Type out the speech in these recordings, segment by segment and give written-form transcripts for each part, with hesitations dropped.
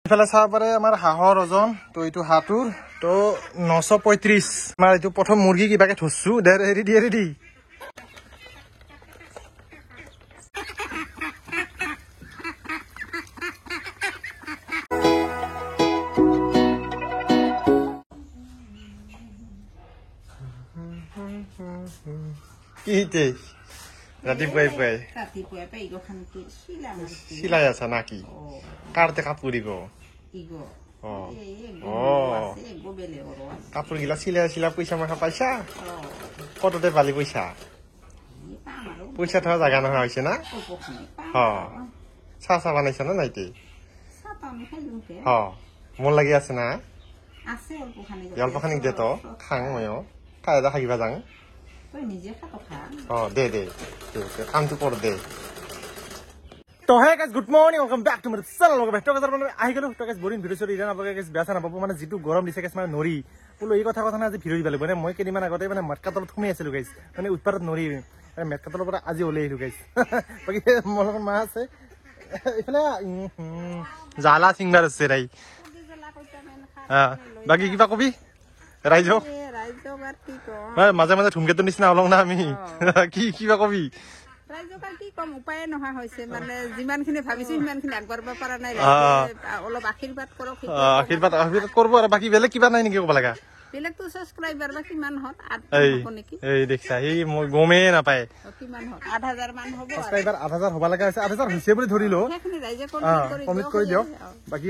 ইফালে চাব পাৰে আমাৰ হাঁহৰ ওজন তো এইটো হাঁহটোৰ তো 935 আমাৰ এইটো প্ৰথম মুৰ্গী কিবাকে থৈছো দে ৰেডি কি ৰাতিপুৱাই চিলাই আছা নাকি কাৰতে কাপোৰ দিব কাপোৰ গিলা চিলাই পইচা মাখা পাইছা কততে পালি পইচা থকা জাগা নহয় হৈছে না চাহ বনাইছা না নাইতে মন লাগি আছে না অল্প খানি দে তো খাং মই খাই এটা থাকিবা যাং দে কামটো কৰ দে তো hey guys good morning welcome back to my channel okay তো গাইজ মানে আহি গলো তো গাইজ বৰিং ভিডিও চৰি ইৰা নাপাকে গাইজ বেয়া নাপাব মানে যেটো গৰম দিছে গাইজ মানে নৰি বোলো এই কথা না আজি ভিডিও দিব লাগিব মানে মই কেদিমান আগতে মানে মাতকাতল থুমি আছিলো গাইজ মানে উৎপাদত নৰি মেটকাতলৰ পৰা আজি ওলাই আহিলো গাইজ বাকি মোৰ লগত মা আছে ইফালে জালা সিংগাৰ আছে ৰাই বাকি কিবা কবি ৰাইজক মাজে মাজে ধুমকেতুৰ নিচিনা অলং না আমি কিবা কবি ৰাইজকাৰ কি কম উপায় নহয় হৈছে মানে যিমানখিনি ভাবিছো সিমানখিনি আগবাঢ়িব পৰা নাই অলপ আশীৰ্বাদ কৰক আশীৰ্বাদ কৰিব আৰু বাকি বেলেগ কিবা নাই নেকি ক'ব লগা বেলেগটো সাবস্ক্ৰাইবাৰ বা কিমান হত এই দেখছা এই মই গমে নাপায় কিমান হত 8000 মান হ'ব সাবস্ক্ৰাইবাৰ 8000 হ'ব লাগা আছে 8000 হৈছে বুলি ধৰিলো সেইখিনি ৰাইজে কমপ্লিট কৰি দিও বাকি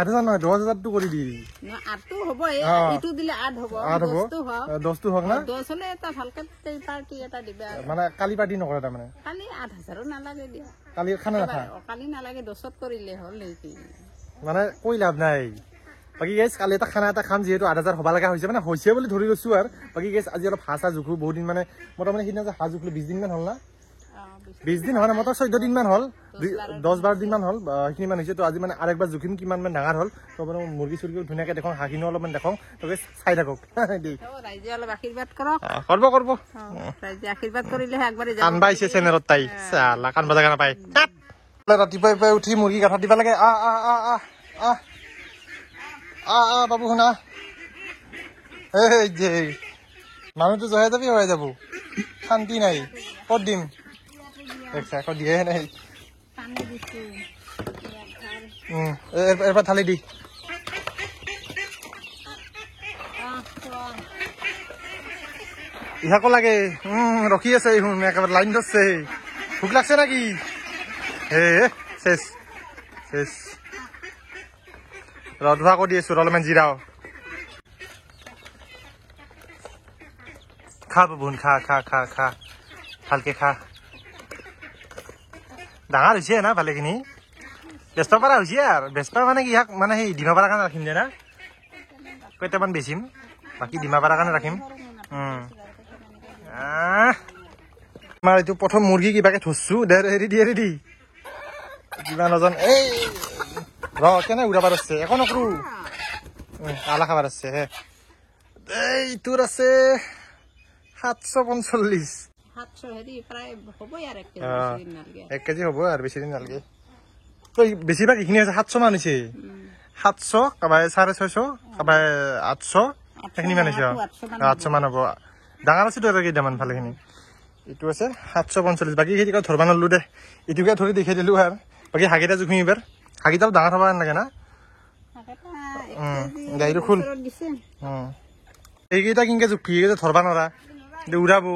8000 নহয় 10000 টো কৰি দি না 8 টো হ'ব এটো দিলে 8 হ'ব 10 টো হক না 10 হলে এটা ভালকে পাৰ্টি এটা দিবা মানে কালি পাৰ্টি নকৰে তা মানে কালি 8000 নালাগে দিয়া কালি খানা নাখা কালি নালাগে 10ত কৰিলে হ'ল নেকি মানে কই লাভ নাই বাকি গাইজ কালি এটা খানা এটা খাম যেহেতু 8000 হবা লাগা হৈছে মানে হৈছে বুলি ধৰি লৈছো আৰু বাকি গাইজ আজি অলপ হাঁচা জুখু বহুত দিন মানে মোটামুটি সিদিনা যে হাঁহ জুখলো 20 দিন মান হ'ল না 20 দিন হয় না মোটা 14 দিন মান হ'ল 10-12 দিন মান হ'ল সেইখিনি মান হৈছে তো আজি মানে আৰেকবাৰ জুখিম কিমান মান ডাঙৰ হ'ল তো মানে মুৰ্গী চুৰ্গী ধুনীয়াকে দেখোঁ হাঁহিনো অলপমান দেখোঁ তো গাইজ চাই থাকক ৰাইজে অলপ আশীৰ্বাদ কৰক কৰিব ৰাইজে আশীৰ্বাদ কৰিলেহে আগবাঢ়ি যাব কানবা আহিছে চেনেলত তাই চালা কানবা জাগা নাপায় ৰাতিপুৱাই উঠি মুৰ্গী গাঠা দিবা লাগে বাবু শুনা এই যে মানুহটো জহাই যাবি হৈ যাব শান্তি নাই ক'ত দিম দেখছা আকৌ দিয়ে নাই এবাৰ থালি দি ইহাকো লাগে ৰখি আছে শুন একেবাৰে লাইন ধৰছে ভোক লাগছে নাকি শেষ ৰধুৱা কৰি আছো অলপমান জিৰাও খা বাবুন খা ভালকে খা ডাঙৰ হৈছে না ভালেখিনি বেচব পৰা হৈছে আৰু বেচব মানে কি ইয়াক মানে সেই ডিমা পাৰা কাৰণে ৰাখিম দে না কেইটামান বেচিম বাকী ডিমা পাৰা কাৰণে ৰাখিম আমাৰ এইটো প্ৰথম মুৰ্গী কিবাকে থৈছো দে ৰেডি কিমান ওজন এই কেনে উৰা পাৰ আছে একো নকৰো আলা খাবাৰ আছে এইটোৰ আছে 745 1 কেজি হ'ব আৰু বেছি দিন নালাগে বেছিভাগ এইখিনি আছে 700 মান হৈছে 700 কাবাই 650 কাবাই 800 সেইখিনি মান হৈছে 800 মান হ'ব ডাঙৰ আছে তো কেইটামান ভালেখিনি এইটো আছে 745 বাকী সেই ধৰবা নলো দে এইটোকে ধৰি দেখাই দিলো আৰু বাকী হাগিটা জুখিম এবাৰ হাগিটাও ডাঙৰ হ'ব নালাগে না গাড়ীটো খোল এইকেইটা কিনকে জুখি এইকেইটা ধৰবা নৰা উৰাব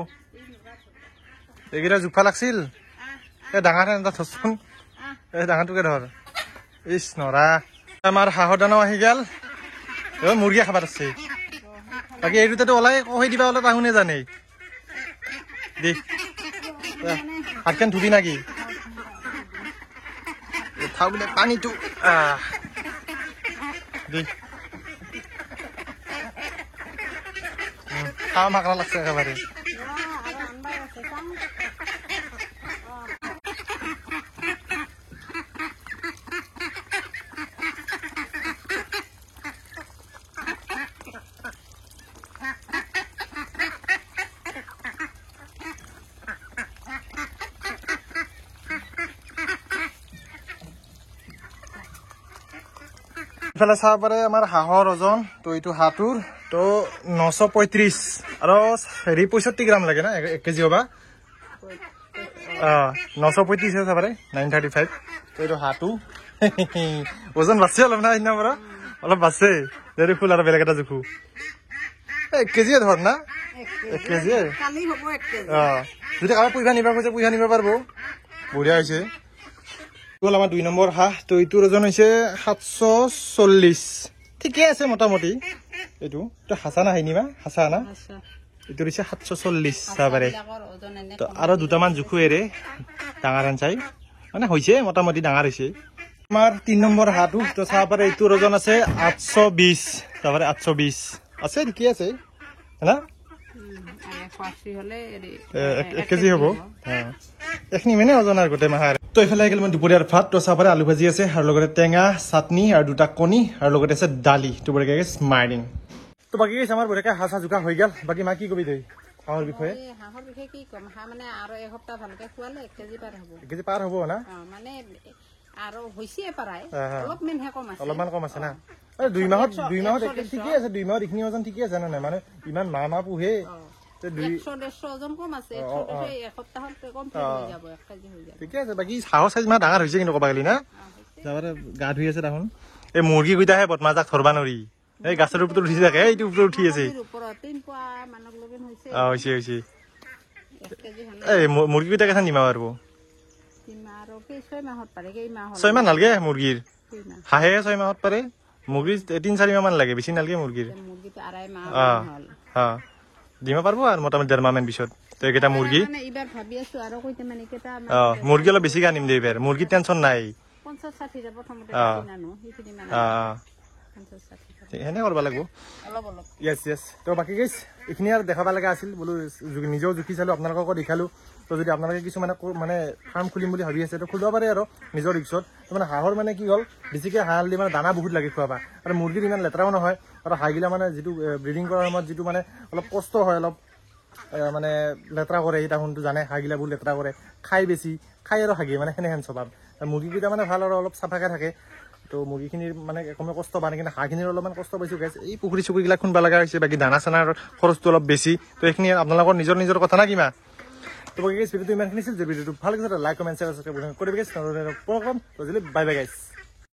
এইকেইটা জোখা লাগছিল এই ডাঙৰ এটা ধৰচোন এই ডাঙৰটোকে ধৰ ইচ নৰা আমাৰ হাঁহৰ দানাও আহি গেল মুৰ্গী খাবাৰ আছে বাকী এই দুটাতো ওলাই কই দিবা অলপ আহুনে জানে দে হাতখন ধুবি নাকি থাও বোলে পানীটো দে খাওয়া মাকড়া লাগছে একেবারে ইফালে চাব পাৰে আমাৰ হাঁহৰ ওজন তো এইটো হাঁহটোৰ তো 935 আৰু হেৰি 65 গ্ৰাম লাগে না 1 কেজি হবা 935 চাব পাৰে 935 তো এইটো হাঁহটো ওজন বাছে অলপ না সিদিনা পৰা অলপ বাছে যদি ফুল আৰু বেলেগ এটা জোখো 1 কেজিয়ে ধৰ না 1 কেজিয়ে কালি হ'ব 1 কেজি যদি কাৰোবাৰ পইচা নিবা কৈছে পইচা নিব পাৰিব বঢ়িয়া হৈছে গ'ল আমাৰ 2 নম্বৰ হাঁহ তো এইটোৰ ওজন হৈছে 740 ঠিকে আছে মোটামুটি এইটো হাঁচা না হাইনিবা হাঁচা না এইটো হৈছে 740 চাব পাৰে তো আৰু দুটামান জোখো এৰে ডাঙৰ আন চাই মানে হৈছে মোটামুটি ডাঙৰ হৈছে আমাৰ 3 নম্বৰ হাঁহটো তো চাব পাৰে এইটোৰ ওজন আছে 820 চাব পাৰে 820 আছে ঠিকে আছে না 1 কেজি হ'ব এখনি মানে ওজন আৰু গোটেই মাহাৰ তো এইফালে আহিল মই দুপৰীয়াৰ ভাত তো চাব পাৰে আলু ভাজি আছে আৰু লগতে টেঙা চাটনি আৰু দুটা কণী আৰু লগতে আছে দালি তো বঢ়িয়াকৈ স্মাইলিং তো বাকী আমাৰ বঢ়িয়াকৈ হাঁহ জোকা হৈ গ'ল বাকী মা কি কবি তই হাঁহৰ বিষয়ে কি কম হাঁহ মানে আৰু এসপ্তাহ ভালকে খোৱালে 1 কেজি পাৰ হ'ব 1 কেজি পাৰ হ'ব না মানে আৰু হৈছে প্ৰায় অলপমান কম আছে না 2 মাহত ঠিকে আছে 2 মাহত এইখিনি ওজন ঠিকে আছে না মানে ইমান মাহ পুহে 100-150 ওজন কম আছে এসপ্তাহত কমপ্লিট হৈ যাব 1 কেজি হৈ যাব ঠিকে আছে বাকী হাঁহৰ সাইজ মানে ডাঙৰ হৈছে কিন্তু ক'বা গ'লি না যাবাৰে গা ধুই আছে দেখোন এই মুৰ্গী কইটাহে বদমাজাক ধৰবা নৰি এই গাছৰ ওপৰত উঠি থাকে এইটো ওপৰত উঠি আছে হৈছে এই মুৰ্গী কইটা কেথা নিমা পাৰবো 6 মাহ নালগে মুৰ্গীৰ হাঁহে 6 মাহত পাৰে মুৰ্গী 3-4 মাহ মান লাগে বেছি নালগে মুৰ্গীৰ দিমা পাৰবো আৰ মোটামুটি 1.5 মাহ মান পিছত তো এটা মুৰ্গী এবাৰ ভাবি আছো আৰু কইতে মানে কেটা মুৰ্গী অলপ বেছিকে আনিম দে এবাৰ মুৰ্গী টেনচন নাই 50-60 যাব প্ৰথমতে কিনানো সেইখিনি মানে 50-60 হেনে কৰবা লাগব অলপ ইয়েস তো বাকি গাইস এইখিনি আৰু দেখাবা লাগা আছিল বলো নিজেও জুখি চালো আপোনালোকক দেখালো তো যদি আপোনালোকে কিছু মানে ফাৰ্ম খুলিম বুলি ভাবি আছে তো খুলিব পাৰে আৰু নিজৰ ৰিক্সত মানে হাঁহৰ মানে কি হ'ল বেছিকে হাঁহ দি মানে দানা বহুত লাগে খোৱাবা আৰু মুৰ্গীৰ ইমান লেতেৰাও নহয় আৰু হাঁহগিলা মানে যিটো ব্ৰিডিং কৰাৰ সময়ত যিটো মানে অলপ কষ্ট হয় অলপ মানে লেতেৰা কৰে এই টাউনটো জানে হাঁহগিলা বহুত লেতেৰা কৰে খাই বেছি খাই আৰু হাগে মানে সেনেহেন স্বভাৱ মুৰ্গীকেইটা মানে ভাল আৰু অলপ চাফাকৈ থাকে তো মুৰ্গীখিনিৰ মানে কমে কষ্ট পায় কিন্তু হাঁহখিনিৰ অলপমান কষ্ট পাইছোঁ গাইছ এই পুখুৰী চুখুৰীবিলাক খুন্দবা লগা হৈছে বাকী দানা চানাৰ খৰচটো অলপ বেছি তো এইখিনি আপোনালোকৰ নিজৰ কথা না কিমা তো বাকী গাইছ ভিডিঅ'টো ইমানখিনি আছিল যে ভিডিঅ'টো ভাল লাগিছে লাইক কমেণ্ট শ্বেয়াৰ কৰি দিবি গাইছ বাই বাই গাইছ